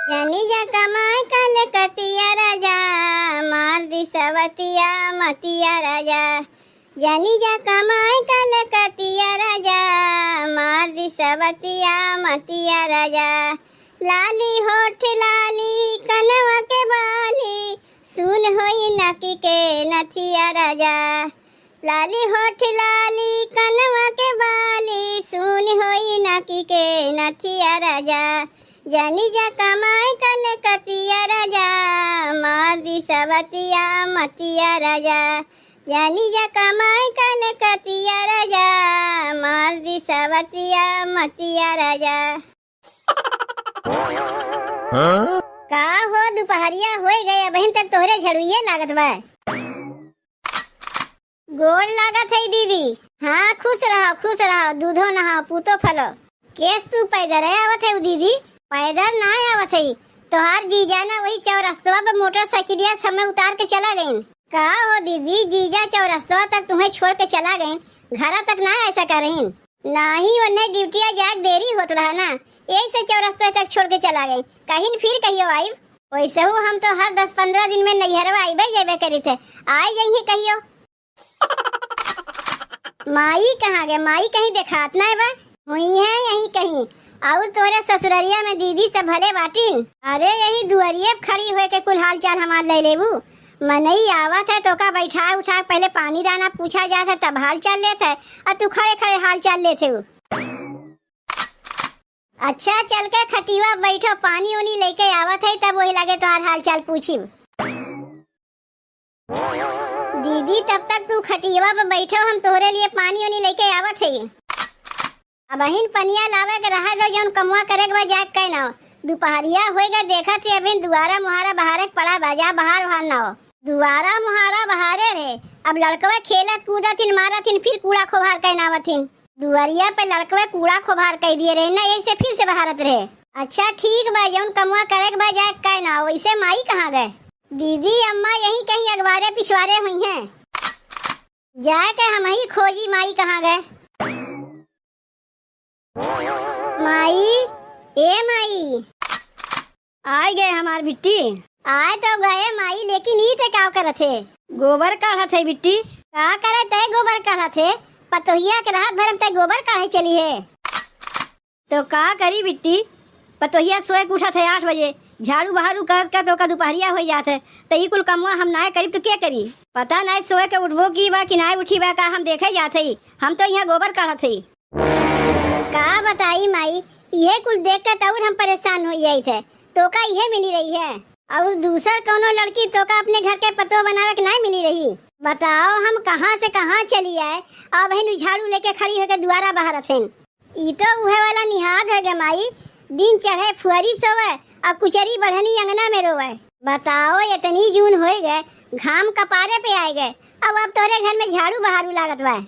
जनी जा कमाए कल कतिया राजा, मार दी सवतिया मतिया राजा। जनी जा कमाए कल कतिया राजा, मार दी सवतिया मतिया राजा। लाली होठ लाली कनवा के बाली, सुन होई नकी के नथिया राजा। लाली होठ लाली कनवा के बाली, सुन होई नकी के नथिया राजा। जनी जा कमाए कल कतिया राजा, मार दी सवतिया मतिया राजा। जनी जा कमाए कल कतिया राजा, मार दी सवतिया मतिया राजा। का हो दोपहरिया हो गए, बहन तक तोहरे झड़ुए लागत बा। गोड़ लागत है दीदी। हाँ खुश रहो दूधो नहाओ पूतो फलो। केस तू पैदल आवत है दीदी? पैदल ना आवत है, तोहार जीजा ना वही चौरस्तवा पे मोटरसाइकिलिया समय उतार के चला गईन। का हो दीदी, जीजा चौरस्तवा तक तुम्हें छोड़ के चला गईन, घरा तक ना ऐसा करें? नहीं उन्हें ड्यूटिया जाग देरी होत रहा ना, यही से चौरस्ते तक छोड़ के चला गई। कहीं फिर कहियो आई वैसे हूँ, हम तो हर 10-15 दिन में नैहरवा आई जेबे करी थे, आई यही कहियो। माई कहाँ गए? माई कहीं देखात ना बा? हुई है यही कहीं। और तोरे ससुररिया में दीदी से भले बाटिन? अरे यही दुआरिये खड़ी हुए के कुल हाल चाल हमार ले लेबू। मनई आवत है तो का बैठा उठा पहले पानी दाना पूछा जाता तब हाल चाल लेते है, और तू खड़े खड़े हाल चाल लेते हो। अच्छा चल के खटीवा बैठो, पानी उनी लेके आवत है तब वही लगे तुम्हार हाल चाल पूछी। दीदी तब तक तू खटीवा पे बैठो, हम तोहरे लिए पानी उनी लेके आवत है। अब अहिन पनिया लावे के रहा दो, जौन कमुआ करे के बाद जाग के ना। दोपहरिया होएगा देखा थे अभी दुआरा मुहारा बहारे पड़ा बाजा बहार वहार ना हो। दुआरा मुहारा बहारे रहे, अब लड़कवा खेलत कूदतिन मारतिन फिर कूड़ा खोभार के नावतिन। दुआरिया पे लड़कवा कूड़ा खोभार कर दिए रहे ना, ऐसे फिर से बहारत रहे। अच्छा ठीक बा, जौन कमुआ करे के बाद जाग के ना हो। वैसे माई कहाँ गए? दीदी अम्मा यही कहीं अखबारे पिछवारे हुई हैं, जाके हम ही खोजी माई कहाँ गए। माई ए माई, आ गए हमार बिट्टी। आए तो गए माई, लेकिन ई थे क्या करत थे? गोबर काढ़त है बिट्टी। का करे ते गोबर काढ़त थे? पतोहिया के रात भर ते गोबर काढ़े चली है। तो का करी बिट्टी, पतोहिया सोए के उठत है 8 बजे, झाड़ू बहारू करत का तो का दोपहरिया हो जात है, तो ई कुल कमुआ हम ना करी तो क्या करी? पता नहीं सोए के उठबो की बा कि ना उठी बा, का हम देखे जात है। हम तो यहाँ गोबर काढ़त है। का बताई माई, ये कुछ देख कर तो हम परेशान हो गए थे। तो का यह मिली रही है, और दूसर कोनो लड़की तो का अपने घर के पतो बनावे के नहीं मिली रही। बताओ हम कहाँ से कहाँ चली आए, अब बहन झाड़ू लेके खड़ी होकर दुआरा बाहर थे। ई तो उहे वाला निहाद है गे माई, दिन चढ़े फुहरी सोवे और कुचरी बढ़नी अंगना में रोवे। बताओ इतनी जून हो गए, घाम कपारे पे आए गए, अब तोरे घर में झाड़ू बहारू लागत बा।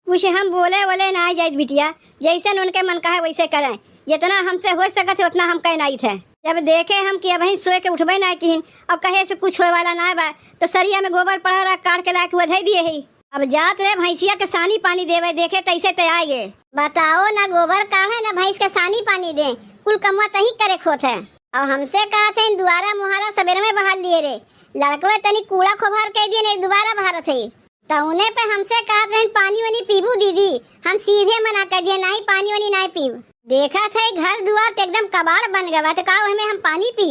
कुछ हम बोले ना जाए बिटिया, जैसे उनके मन का है वैसे करें, जितना हमसे हो सकत है उतना हम कहनाई थे। जब देखे हम कि अब सोए के उठबे ना किन और कहे से कुछ होए वाला ना बा, तो सरिया में गोबर पड़ा रहा काट के लाके वधाई दिए है। अब जात रे भैंसिया के सानी पानी देवे, देखे तैसे ते आए गए। बताओ ना गोबर काढ़े ना भैंस के सानी पानी दे, कुल कमुआ तही करे खोत है। और हमसे कहा थे दुआरा मुहारा सवेरे में बहाल लिए रे, लड़कवे तनी कूड़ा खोभार कह दिए नहीं दोबारा बहार थे। तो उन्हें पे हमसे कहा था पानी वानी पीबू दीदी, हम सीधे मना कर दिए नहीं पानी वानी नहीं पीब। देखा था घर दुआर एकदम कबाड़ बन गया, तो कहा हमें हम पानी पी।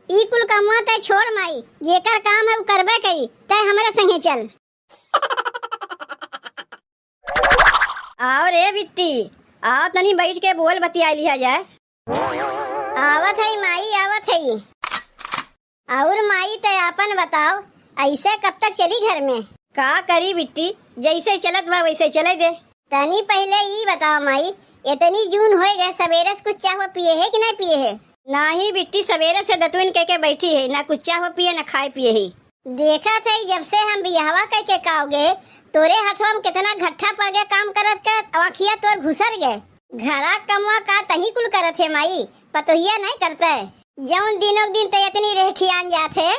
ई कुल कमुआ तय छोड़ माई, जेकर काम है वो करबे करी, तय हमारे संगे चल। आओ रे बिट्टी, आओ तनी बैठ के बोल बतिया लिया जाए। आवत है माई आवत है। और माई तय अपन बताओ, ऐसे कब तक चली घर में? का करी बिट्टी, जैसे चलत बा वैसे चले दे। तनी पहले ये बताओ माई, इतनी जून हो गए सवेरे से कुछ चाहो पिए है कि नहीं पिए है? नहीं बिट्टी, सवेरे से दतुन कह के बैठी है, ना कुछ चाहो पिए ना खाए पिए है। देखा था जब से हम बियाहवा कह के काओगे, तोरे हाथों में कितना घट्टा पड़ गया काम करत करत, आँखिया तोर घुसर गए। घरा कमुआ का तही कुल करत है माई, पतोहिया नहीं करता है। जौन दिनों दिन तो इतनी रेठियान जाते।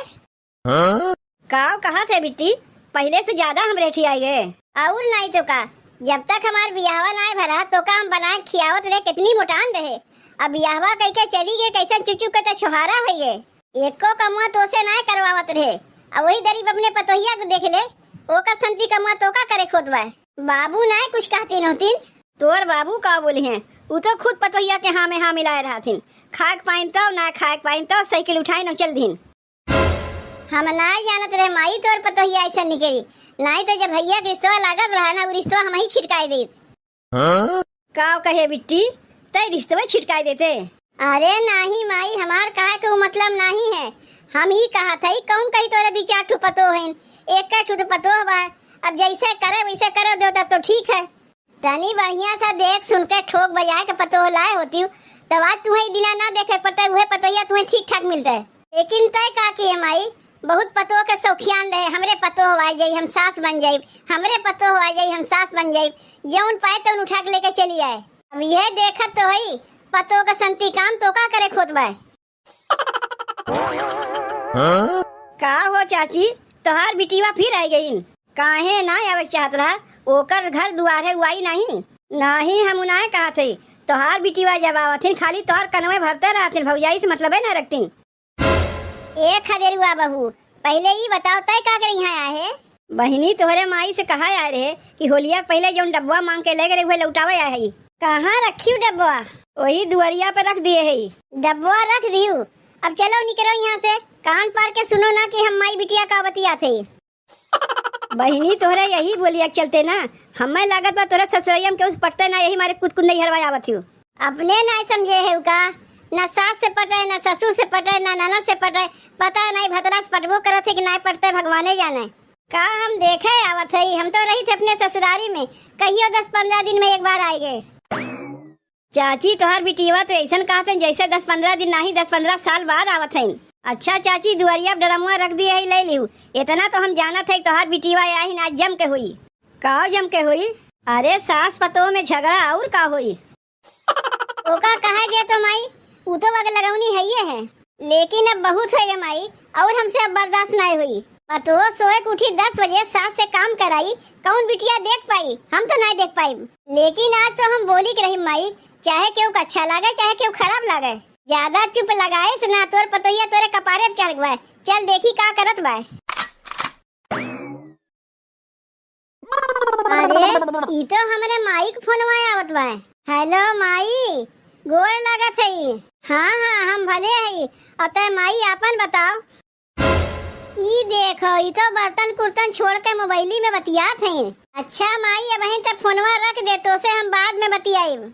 का कहा थे बिट्टी, पहले से ज्यादा हम रेठी आए गए। और नहीं तो का, जब तक हमार बियाहवा नहीं भरा तो का हम बना खियावत रहे, कितनी मोटान रहे। अब बियाहवा कह के चली गए कैसन चुचू के तो छोहारा हो गए। एको कमुआ तो से ना करवावत रहे, अब वही गरीब अपने पतोहिया को देख ले, ओका संती कमुआ तो का करे खुद बा। बाबू ना कुछ कहती नहोतीन। तोर बाबू का बोली हैं, वो तो खुद पतोहिया के हाँ में हाँ मिलाए रहथिन। खाक पाइन तो ना खाक पाइन तो साइकिल उठाए न चल दिन। हम ना जानत रहे माई तोर पतोहिया ऐसा निकली, नहीं तो जब भैया के रिश्ता लागत रहा ना, वो रिश्ता हम ही छिटकाई दी। का कहे बिट्टी, तय रिश्ते छिटकाई देते। अरे नहीं माई, हमार कहा के वो मतलब नहीं है। हम ही कहा था कौन कही तोरे दी चार ठो पतो है, एक का ठो तो पतो बा। अब जैसे करे वैसे करे दो तब तो ठीक है। तनी बढ़िया सा देख सुन के ठोक बजाए के पतो लाए होती हूँ, तब आज तुम्हें दिना ना देखे पता हुए पतोहिया तुम्हें ठीक ठाक मिलता है। लेकिन तय का की है माई, बहुत पतो के शौकियान रहे, हमरे पतो हो जाई हम सास बन जाई, हमरे पतो हो जाई हम सास बन जाई, यौन पाए तो उठा के लेके चली आए। अब यह देखत तो है पतो का संती काम तो का करे खुद बाय। का हो चाची, तोहार बिटिया फिर आई गई? काहे ना आवे चाहत रहा, ओकर घर दुआर है उआई नहीं। नहीं हम उन्हें कहा थे तोहार बिटिया जब आवथिन खाली तोहार कनवे भरते रहथिन, भौजाई से मतलब है ना रखतीन। एक खदेरुआ बहू, पहले ही बताओ तय का कर यहाँ आए है? बहिनी तोहरे माई से कहा आए रहे कि होलिया पहले जो डब्बा मांग के ले गए हुए लौटावे आए है। कहाँ रखी डब्बा? वही दुआरिया पे रख दिए है। डब्बा रख दी। अब चलो निकलो यहाँ से, कान पार के सुनो ना कि हम माई बिटिया का बतिया थे। बहिनी तोहरे यही बोलिया चलते ना, हमें लागत बा तोरे ससुरैया में के उस पटते ना, यही मारे कुछ नहीं हरवाया आवत हूँ। अपने ना समझे है का, न सास से पटे न ससुर से पटे न ननद से पटे, पता नहीं भतरा से पटबो करत है कि नहीं पटते भगवाने जाने। का हम देखे आवत है, हम तो रही थे अपने ससुरारी में, कहियो 10-15 दिन में एक बार आए गए। चाची तोहार बिटिया तो ऐसा कहते जैसे 10-15 दिन नहीं 10-15 साल बाद आवत है। अच्छा चाची दुआरिया डरमुआ रख दिए है, ले लिहू। इतना तो हम जाना थे तोहार बिटिया आई ना जम के हुई। का जम के हुई? अरे सास पतों में झगड़ा और का हुई? ओका कहा दे तो माई, वो तो वग लगौनी है ये है, लेकिन अब बहुत हो गया माई, और हमसे अब बर्दाश्त नहीं हुई। पतो सोए के उठी 10 बजे सास से काम कराई, कौन बिटिया देख पाई? हम तो नहीं देख पाई। लेकिन आज तो हम बोली के रही माई, चाहे क्यों अच्छा लगे चाहे क्यों खराब लगे, ज्यादा चुप लगाए से ना तोर पतोहिया तोरे कपारे पे चढ़ गए। चल देखी का करत बा। अरे ई तो हमरे माई के फोनवा आवत बा। हेलो माई, गोर लागत है। हाँ हाँ हम भले है, अतः माई आपन बताओ। ई देखो ई तो बर्तन कुर्तन छोड़ के मोबाइली में बतियात हैं। अच्छा माई अब वहीं तक फोनवा रख दे तो से हम बाद में बतियाएब।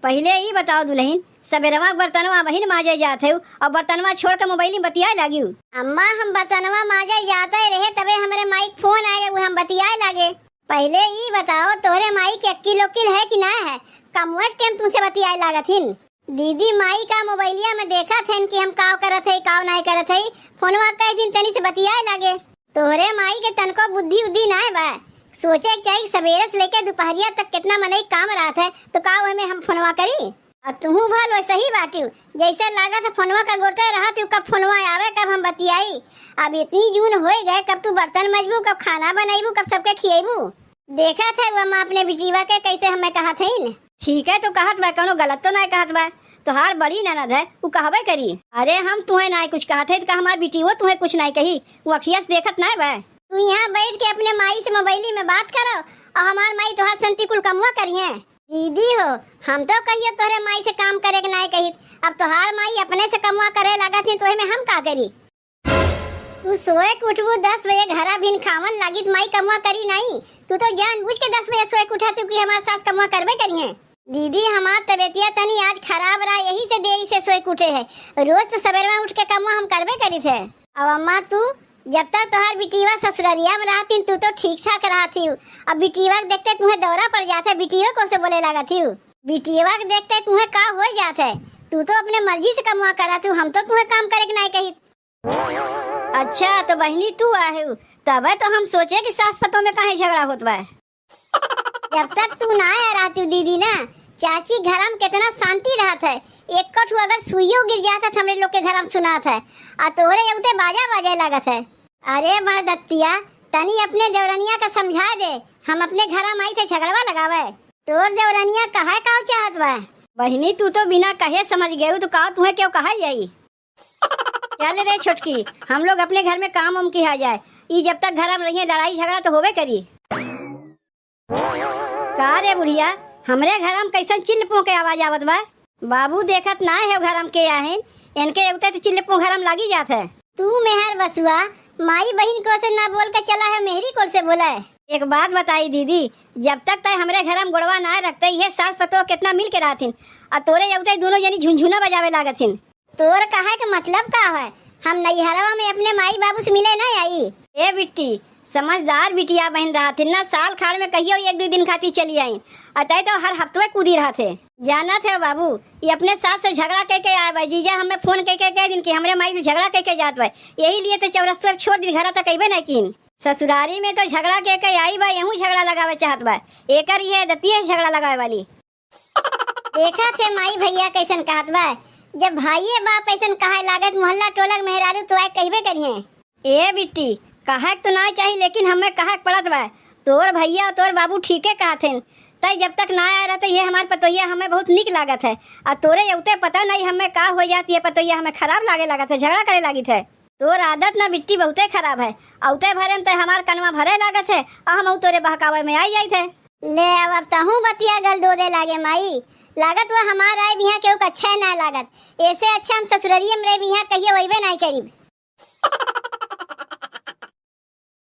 पहले ही बताओ दुल्हन, सबेरवा बर्तनवा वहीं माजे जाते हो और बर्तनवा छोड़ के मोबाइल में बतियाए लगी। अम्मा हम बर्तनवा माजे जाते रहे तबे हमारे माई के फोन आए वो हम बतियाए लगे। पहले ही बताओ तोरे माई के अक्किल उक्किल है कि ना है, कमुए टाइम तुमसे बतियाए लागथिन। दीदी माई का मोबाइलिया में देखा थे कि हम काव करत है काव नहीं करत है, फोनवा कई दिन तनी से बतियाए लगे। तोरे माई के तनको बुद्धि उद्धि ना है बा, सोचे चाहिए सवेरे से लेकर दोपहरिया तक कितना मनई काम रात है तो काव में हम फोनवा करी। और तुहू भल वैसे ही बाटी, जैसे लागा था फोनवा का गोरते रहा तू कब फोनवा आवे कब हम बतियाई। अब इतनी जून हो गए, कब तू बर्तन मजबू, कब खाना बनाईबू, कब सबके खिएबू। देखा था वो हम अपने बिटीवा के कैसे हमें कहा थे। ठीक है तो कहत बा, कोनो गलत तो नहीं कहत बा, तोहार बड़ी ननद है वो कहबे करी। अरे हम तुम्हें नहीं कुछ कहते तो हमार बिटिया तुम्हें कुछ नहीं कही, वो अखिया से देखत नहीं बा। तू यहाँ बैठ के अपने माई से मोबाइली में बात करो और हमार माई तोहार संती कुल कमुआ करिए। दीदी हो हम तो कहिए तोहरे माई से काम करे के नहीं कही, अब तोहार माई अपने से कमुआ करे लगा थी तो में हम का करी। तू सोए के उठबू 10 बजे घरा भिन खावन लगी तो माई कमुआ करी नहीं, तू तो जानबूझ के 10 बजे सोए के उठा तू कि हमार सास कमुआ करबे करिए। दीदी हमार तबीयतिया तनी आज खराब रहा, यही से देरी से सोए के उठे है, रोज तो सवेरे में उठ के कमुआ हम करबे करी थे। अब अम्मा तू जब तक तोहार बिटिया ससुरारिया में रहती तू तो ठीक ठाक रहती, अब बिटिया देखते तुम्हें दौरा पड़ जाता है, बिटिया को से बोले लगा थी, बिटिया के देखते तुम्हें का हो जाता है, तू तो अपने मर्जी से कमुआ कराती, हम तो तुम्हें काम करे के नहीं कही। अच्छा तो बहनी तू आए तब तो हम सोचे कि सास पतों में कहीं झगड़ा होता है। जब तक तू ना आ रहती दीदी ना, चाची घर में कितना शांति रहता है, एक कठू अगर सुइयो गिर जाता था हमरे लोग के घर में सुनात है, और तोहरे उते बाजा बाजे लागत है। अरे बड़ दत्तिया तनी अपने देवरनिया का समझा दे, हम अपने घर में आई थे झगड़वा लगावे, तोर देवरनिया कहा का चाहत बा। बहिनी तू तो बिना कहे समझ गए तो का तुम्हें क्यों कहा यही। चल रे छोटकी, हम लोग अपने घर में काम उम किया जाए। ई जब तक घर में रहिए लड़ाई झगड़ा तो होबे करी। का रे बुढ़िया, हमरे घर में कैसन चिल्लपों के आवाज आवत बा। बाबू देखत ना है घर में के आहें, इनके उते तो चिल्लपों घर में लागी जात है। तू मेहर बसुआ माई बहन को से ना बोल के चला है, मेहरी को से बोला है। एक बात बताई दीदी, जब तक तय हमरे घर में गोड़वा ना रखते ये सास पतो कितना मिल के रहथिन, और तोरे उते दोनों जनी झुनझुना बजावे लागथिन। तोर कहा के मतलब का है, हम नैहरवा में अपने माई बाबू से मिले ना आई। ए बिट्टी, समझदार बिटिया बहन रहथिन ना, साल खाड़ में कहियो एक दो दिन खाती चली आई, अतः तो हर हफ्ते कूदी रहा थे। जाना थे बाबू, ये अपने सास से झगड़ा कह के आए भाई, जीजा हमें फोन कह दिन कि हमरे माई से झगड़ा कह के जात भाई, यही लिए तो चौरस्ता छोड़ दिन घर तक अबे नहीं किन। ससुरारी में तो झगड़ा कह के आई बा, यहूँ झगड़ा लगावे चाहत बा, एकर ये दती है झगड़ा लगावे वाली। देखा थे माई भैया कैसन कहत बा, जब भाई बाप ऐसन कहे लागत मोहल्ला टोलक मेहरारू तो आए कहबे करिए। ए बिट्टी, कहा तो ना चाहिए लेकिन हमें कहा पड़त बा, तोर भैया और तोर बाबू ठीके कहथिन। तय जब तक ना आया रहते ये हमारे पतोहिया हमें बहुत निक लागत है, और तोरे उते पता नहीं हमें का हो जाती है, पतोहिया हमें खराब लागे लागत है, झगड़ा करे लागी थे। तोर आदत ना बिट्टी बहुते खराब है, औते भरे में हमार कनवा भरे लागत है, और हम तोरे बहकावे में आई जाई थे। ले अब तहूँ बतिया गल दो दे लागे माई, लागत वो हमार आए बिहा केहू अच्छा ना लागत, ऐसे अच्छा हम ससुररिये में रह बिहा कहिए वही नहीं करीब।